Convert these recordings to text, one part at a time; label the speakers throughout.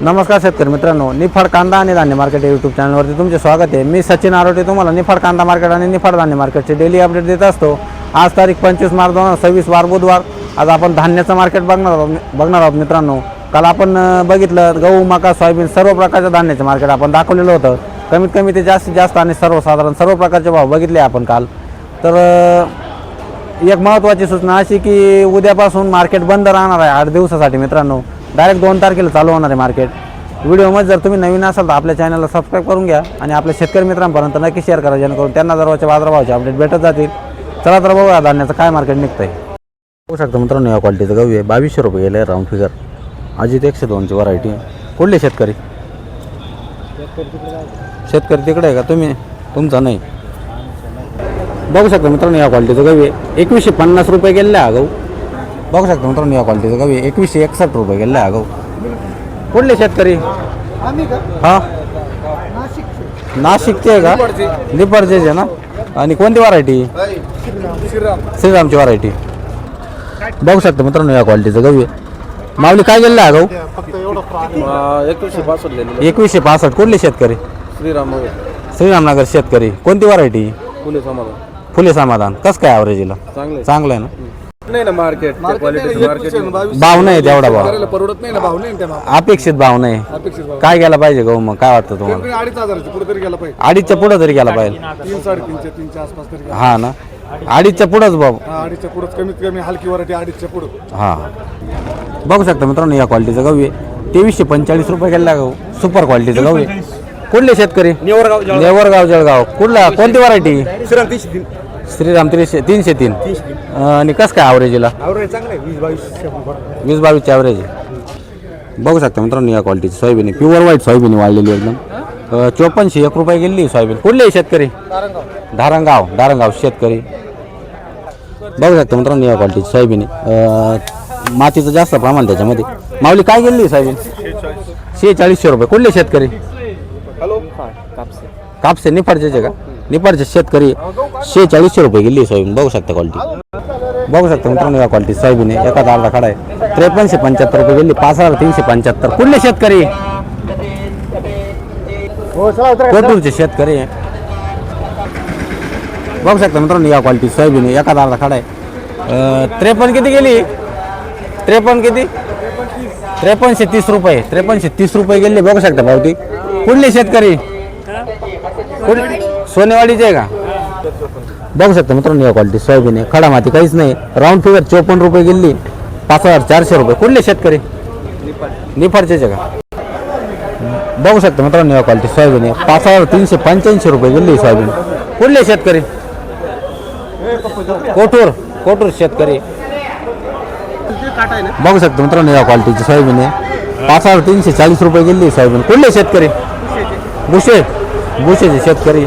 Speaker 1: नमस्कार शेतकरी मित्रांनो, निफाड कांदा आणि धान्य मार्केट यूट्यूब चॅनलवरती तुमचे स्वागत आहे। मी सचिन आरोटे तुम्हाला निफाड कांदा मार्केट आणि निफाड धान्य मार्केटचे डेली अपडेट देत असतो। आज तारीख 25 मार्च 2026 वार बुधवार। आज आपण धान्याचं मार्केट बघणार आहोत मित्रांनो। काल आपण बघितलं गहू, मका, सोयाबीन सर्व प्रकारच्या धान्याचे मार्केट आपण दाखवलेलं होतं। कमीत कमी ते जास्तीत जास्त आणि सर्वसाधारण सर्व प्रकारचे भाव बघितले आपण काल। तर एक महत्त्वाची सूचना अशी की उद्यापासून मार्केट बंद राहणार आहे 8 दिवसासाठी मित्रांनो। डायरेक्ट 2 तारखेला चालू होणार आहे मार्केट। व्हिडिओमध्ये जर तुम्ही नवीन असाल तर आपल्या चॅनलला सबस्क्राईब करून घ्या आणि आपल्या शेतकरी मित्रांपर्यंत नक्की शेअर करा, जेणेकरून त्यांना दररोजच्या बाजारभावाचे अपडेट भेटत जातील। चला तर बघूया धान्याचं काय मार्केट निघतंय। बघू शकता मित्रांनो, या क्वालिटीचं गहू आहे 2200 रुपये गेले राऊंड फिगर। अजित 102ची व्हरायटी। कुठले शेतकरी तिकडे आहे का तुम्ही? तुमचा नाही। बघू शकता मित्रांनो, या क्वालिटीचं गहू आहे 2150 रुपये गेलेला हा गहू। बघू शकता मित्रांनो, या क्वालिटीचं गहू आहे 2161 रुपये गेलेला हा गहू। कुठले शेतकरी? हां, नाशिकचे आहे का? निपाडचे आहे ना? आणि कोणती व्हरायटी? श्रीरामची व्हरायटी। बघू शकता मित्रांनो, या क्वालिटीचं गहू आहे। माऊली काय गेलेला हा गहू? 2165। कुठले शेतकरी? श्रीरामनगर शेतकरी। कोणती व्हरायटी? फुले समाधान। कसं काय ॲव्हरेजला? चांगलं आहे ना?
Speaker 2: नाही ना मार्केट
Speaker 1: भाव नाही तेवढा भाव
Speaker 2: परवडत नाही ना, भाव नाही त्या
Speaker 1: अपेक्षित भाव नाही। काय गेला पाहिजे गहू मग? काय वाटतं तुम्हाला?
Speaker 2: 2,500 पुढे तरी गेला पाहिजे।
Speaker 1: 2.5च्या पुढे तरी गेला पाहिजे।
Speaker 2: 3-3.5 आसपास तरी।
Speaker 1: हा ना, 2.5च्या पुढेच भाव।
Speaker 2: 2.5च्या पुढे कमीत कमी हलकी वराठी 2.5च्या पुढे।
Speaker 1: हा, बघू शकता मित्रांनो, या क्वालिटीचं गहू आहे 2345 रुपये गेला गहू। सुपर क्वालिटीचं गहू आहे। कुठले शेतकरी? नेवरगाव जळगाव। कुठला? कोणती व्हरायटी? श्रीराम 303। आणि कसं काय ॲव्हरेजला? 20-22 ॲव्हरेज। बघू शकता मित्रांनो, या क्वालिटीची सोयाबीन आहे प्युअर व्हाईट सोयाबीन वाढलेली एकदम। 5401 रुपये गेली सोयाबीन। कुठले शेतकरी? धारणगाव शेतकरी। बघू शकता मित्रांनो, या क्वालिटीची सोयाबीन आहे। मातीचं जास्त प्रमाण त्याच्यामध्ये। माऊली काय गेली सोयाबीन? 4600 रुपये। कुठले शेतकरी? कापसे निफाडचे का? निफाडचे शेतकरी। 4600 रुपये गेली सोयाबीन। बघू शकता क्वालिटी। बघू शकता मित्रांनो, या क्वालिटी सोयाबीन आहे। एका दारला खडा आहे 5375 रुपये गेली। 5375। कुठले शेतकरी? कोटूरचे शेतकरी। बघू शकता मित्रांनो, या क्वालिटी सोयाबीन आहे। एका दारला खडा आहे 53 किती गेली? 53 किती? 5330 रुपये। 5330 रुपये गेले। बघू शकता भावती। कुठले शेतकरी? सोनेवाडीचे आहे का? बघू शकता मित्रांनो, या क्वालिटी सोयाबीन आहे। खडा माती काहीच नाही। राऊंड फिगर 54 रुपये गेली। 5400 रुपये। कुठले शेतकरी? निफाडचे का? बघू शकता मित्रांनो, या क्वालिटी सोयाबीन आहे 5385 रुपये गेली सोयाबीन। कुठले शेतकरी? कोटूर शेतकरी। बघू शकता मित्रांनो, या क्वालिटीची सोयाबीन आहे 5340 रुपये गेली सोयाबीन। कुठले शेतकरी? भुसेचे शेतकरी।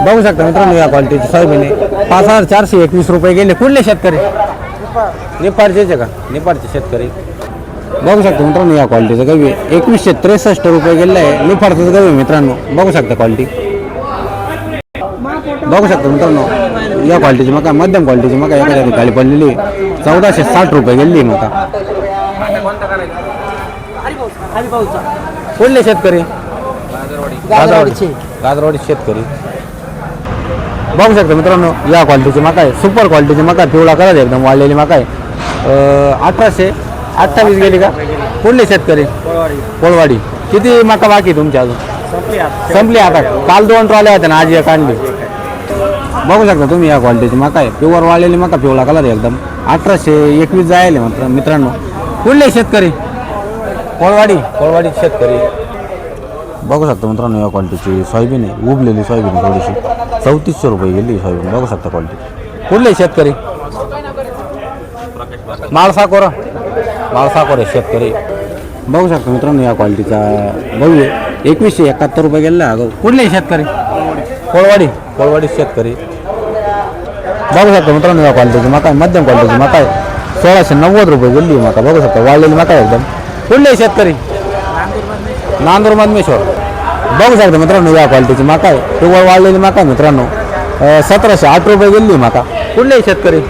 Speaker 1: बघू शकता मित्रांनो, या क्वालिटीची सोयाबीन आहे 5421 रुपये गेले। कुठले शेतकरी? निपाडचे का? निपाडचे शेतकरी। बघू शकता मित्रांनो, या क्वालिटीचं गहू आहे 2163 रुपये गेले आहे। निफाडचं गहू आहे मित्रांनो। बघू शकता क्वालिटी। बघू शकता मित्रांनो, या क्वालिटीची मका मध्यम क्वालिटीची मका एका जागी खाली पडलेली 1460 रुपये गेली मका। कुठले शेतकरी? गाजरवाडी शेतकरी। बघू शकता मित्रांनो, या क्वालिटीची मका आहे सुपर क्वालिटीची मका। पिवळा कलर एकदम वाढलेली मका आहे। 1828 गेली का? कुठले शेतकरी? कोळवाडी। किती मका बाकी तुमच्या अजून? संपली आता। काल 2 ट्रॉल्या होत्या ना, आज एक आणली। बघू शकता तुम्ही, या क्वालिटीची मका आहे प्युअर वाढलेली मका। पिवळा कलर एकदम 1821 जायले मित्रांनो। कुठले शेतकरी? कोळवाडी शेतकरी। बघू शकता मित्रांनो, या क्वालिटीची सोयाबीन आहे उबलेली सोयाबीन थोडीशी 3400 रुपये गेली सोयाबीन। बघू शकता क्वालिटी। कुठले शेतकरी? माळसाकोरे शेतकरी। बघू शकता मित्रांनो, या क्वालिटीचा गहू आहे 2171 रुपये गेलेला हा गहू। कुठले शेतकरी? कोळवाडी शेतकरी। बघू शकता मित्रांनो, या क्वालिटीची मका आहे मध्यम क्वालिटीची मका आहे 1690 रुपये गेली मका। बघू शकता वाढलेली मका एकदम। कुठले शेतकरी? नांदूर मधमेश्वर। बघू शकता मित्रांनो, या क्वालिटीची मका आहे पिवळ वाढलेली मका आहे मित्रांनो। 1708 रुपये गेली मका। कुठले शेतकरी?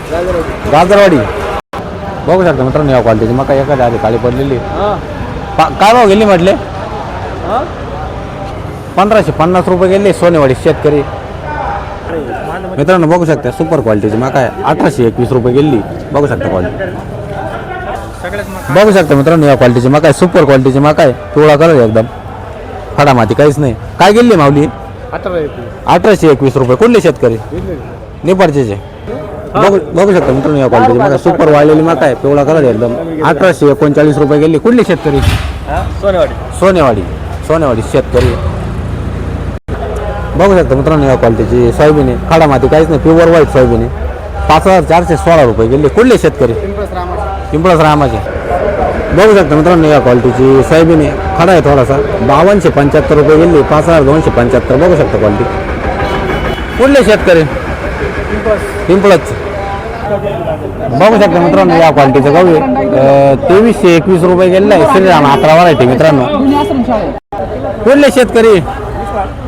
Speaker 1: गाजरवाडी। बघू शकता मित्रांनो, या क्वालिटीची मका एका जागी काळी पडलेली काय भाव गेली म्हटले? 1550 रुपये गेले सोनेवाडी शेतकरी. मित्रांनो बघू शकता सुपर क्वालिटीची मका आहे. 1821 रुपये गेली. बघू शकता क्वालिटी. बघू शकता मित्रांनो या क्वालिटीची मका आहे. सुपर क्वालिटीची मका आहे. पिवळा कलर आहे एकदम. खडा माती काहीच नाही. काय गेली माऊली? 1821 रुपये. कुठले शेतकरी? निपाडचे. बघू शकता मित्रांनो या क्वालिटीची मका सुपर वाळलेली मका आहे. पिवळा कलर आहे एकदम. 1839 रुपये गेली. कुठले शेतकरी? सोनेवाडी शेतकरी. बघू शकता मित्रांनो या क्वालिटीची सोयाबीन आहे. खडा माती काहीच नाही. प्युअर व्हाईट सोयाबीन आहे. 5416 रुपये गेले. कुठले शेतकरी? पिंपळस रामाचे. बघू शकता मित्रांनो या क्वालिटीची सोयाबीन आहे. खडा आहे थोडासा. 5275 रुपये गेले. 5275. बघू शकता क्वालिटी. कुठले शेतकरी? पिंपळच. बघू शकता मित्रांनो या क्वालिटीचं गहू आहे. 2321 रुपये गेलेला आहे. श्रीराम 11 व्हरायटी मित्रांनो. कुठले शेतकरी?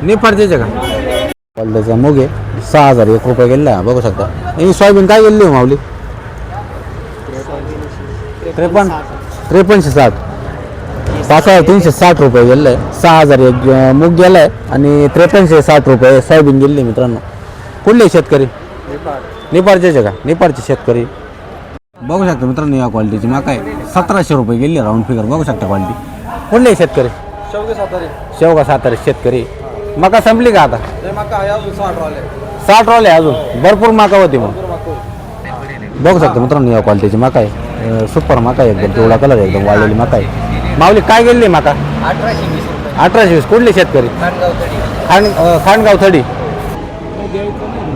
Speaker 1: निफाडचे का? क्वालिटीचा मूग आहे. 6001 रुपये गेलेला आहे. बघू शकता. ही सोयाबीन काय गेली माऊली? 5360. 5360 रुपये गेलेलं आहे. 6001 मूग गेला आहे आणि 5360 रुपये सोयाबीन गेली मित्रांनो. कुठले शेतकरी? निपाडचे का? निपाडचे शेतकरी. बघू शकता मित्रांनो या क्वालिटीची मका आहे. 1700 रुपये गेली राऊंड फिगर. बघू शकता क्वालिटी. कुठले शेतकरी? शेवगा सातारे शेतकरी. मका संपली का आता? 60 रोले अजून भरपूर मका होती मग. बघू शकता मित्रांनो या क्वालिटीची मका आहे. सुपर मका आहे एकदम. पिवळा कलर आहे एकदम. वाळलेली मका आहे. माऊली काय गेली मका? 1820. कुठले शेतकरी? खांडगाव थडी.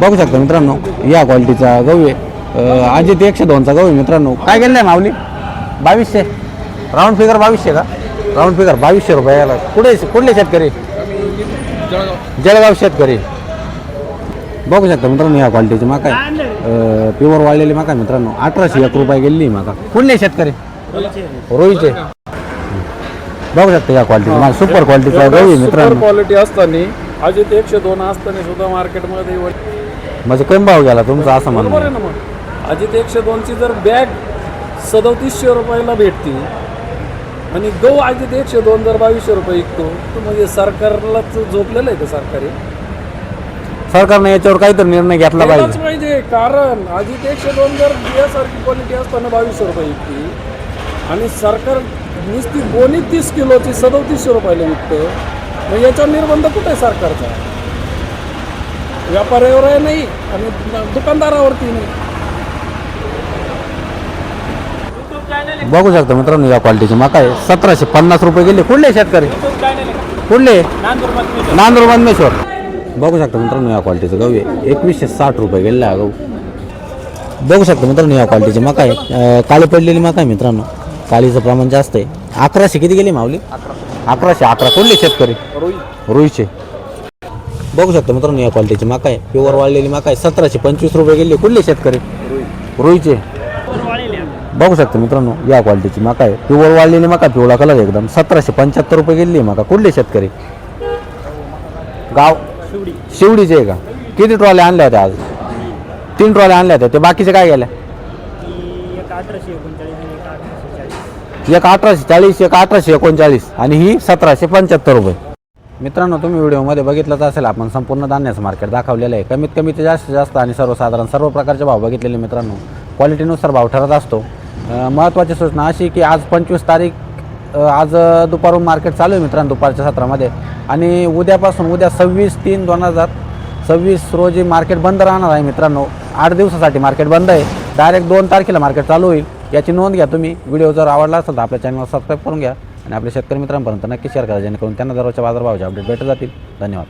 Speaker 1: बघू शकता मित्रांनो या क्वालिटीचा गहू आहे. अजित 102चा गहू आहे मित्रांनो. काय गेलं आहे माऊली? 2200. राऊंड फिगर 2200 का? राऊंड फिगर 2200 रुपये याला. कुठले शेतकरी? जळगाव शेतकरी. बघू शकता मित्रांनो या क्वालिटीची मका आहे. प्युअर वाळलेली मका मित्रांनो. 1801 रुपये गेली मका. कुठले शेतकरी? रोईचे. बघू शकता या क्वालिटी सुपर क्वालिटीचा गहू आहे मित्रांनो.
Speaker 2: क्वालिटी असताना अजित 102 असताना सुद्धा मार्केटमध्ये
Speaker 1: म्हणजे कमी भाव गेला तुमचा असं म्हणणं
Speaker 2: बरोबर आहे ना. मग अजित 102ची जर बॅग 3700 रुपयाला भेटते आणि गहू अजित 102 जर 2200 रुपये विकतो तर म्हणजे सरकारलाच झोपलेलं आहे का?
Speaker 1: सरकारने याच्यावर काहीतरी निर्णय घेतला
Speaker 2: पाहिजे. कारण अजित 102 जर यासारखी क्वालिटी असताना 2200 रुपये विकते आणि सरकार नुसती गोणी 30 किलोची 3700 रुपयाला विकतं. मग याच्यावर निर्बंध कुठे आहे सरकारचा? व्यापाऱ्यावर नाही आणि दुकानदारावरती नाही.
Speaker 1: बघू शकता मित्रांनो या क्वालिटीची मका आहे. 1750 रुपये गेले. कुठले शेतकरी? कुठले? नांदूर बंदेश्वर. बघू शकता मित्रांनो या क्वालिटीचं गहू आहे. 2160 रुपये गेलेला आहे गहू. बघू शकता मित्रांनो या क्वालिटीची मका आहे. काळी पडलेली मका आहे मित्रांनो. काळीचं प्रमाण जास्त आहे. 1100 किती गेली माऊली? 1111. कुठले शेतकरी? रोईचे. बघू शकता मित्रांनो या क्वालिटीची मका आहे. प्युअर वाळलेली मका आहे. 1725 रुपये गेली. कुठले शेतकरी? रोईचे. बघू शकता मित्रांनो या क्वालिटीची मका आहे. प्युअर वाळलेली मका. पिवळा कलर एकदम. 1775 रुपये गेली मका. कुठले शेतकरी? गाव शिवडीचे आहे का? किती ट्रॉल्या आणल्या होत्या आज? 3 ट्रॉल्या आणल्या होत्या. ते बाकीचे काय गेल्या? एक 1840, एक 1839 आणि ही 1775 रुपये. मित्रांनो तुम्ही व्हिडिओमध्ये बघितलंच असेल आपण संपूर्ण धान्याचं मार्केट दाखवलेलं आहे. कमीत कमी ते जास्तीत जास्त आणि सर्वसाधारण सर्व प्रकारचे भाव बघितलेले मित्रांनो. क्वालिटीनुसार भाव ठरत असतो. महत्त्वाची सूचना अशी की आज 25 तारीख आज दुपारून मार्केट चालू आहे मित्रांनो दुपारच्या सत्रामध्ये. आणि उद्यापासून उद्या 26/3/2026 रोजी मार्केट बंद राहणार आहे मित्रांनो. 8 दिवसासाठी मार्केट बंद आहे. डायरेक्ट 2 तारखेला मार्केट चालू होईल. याची नोंद घ्या तुम्ही. व्हिडिओ जर आवडला असेल तर आपल्या चॅनलला सबस्क्राईब करून घ्या आणि आपल्या शेतकरी मित्रांपर्यंत नक्की शेअर करा जेणेकरून त्यांना दररोजच्या बाजारभावाचे अपडेट भेटत जातील. धन्यवाद.